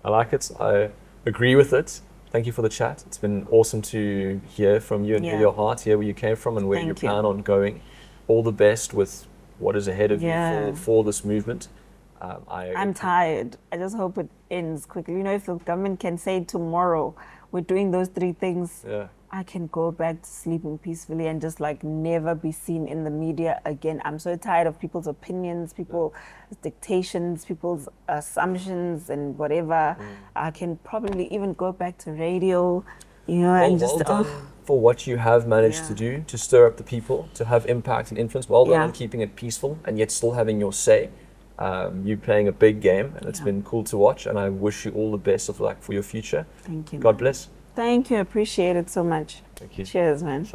I like it. I agree with it. Thank you for the chat. It's been awesome to hear from you and hear your heart, hear where you came from and where you plan on going. All the best with what is ahead of you for this movement. I'm tired. I just hope it ends quickly. You know, if the government can say tomorrow we're doing those 3 things, I can go back to sleeping peacefully and just like never be seen in the media again. I'm so tired of people's opinions, people's dictations, people's assumptions and whatever. I can probably even go back to radio, you know, and just... for what you have managed to do, to stir up the people, to have impact and influence. Well done on keeping it peaceful and yet still having your say. You playing a big game and it's been cool to watch, and I wish you all the best of luck for your future. Thank you. God bless. Thank you. I appreciate it so much. Thank you. Cheers, man.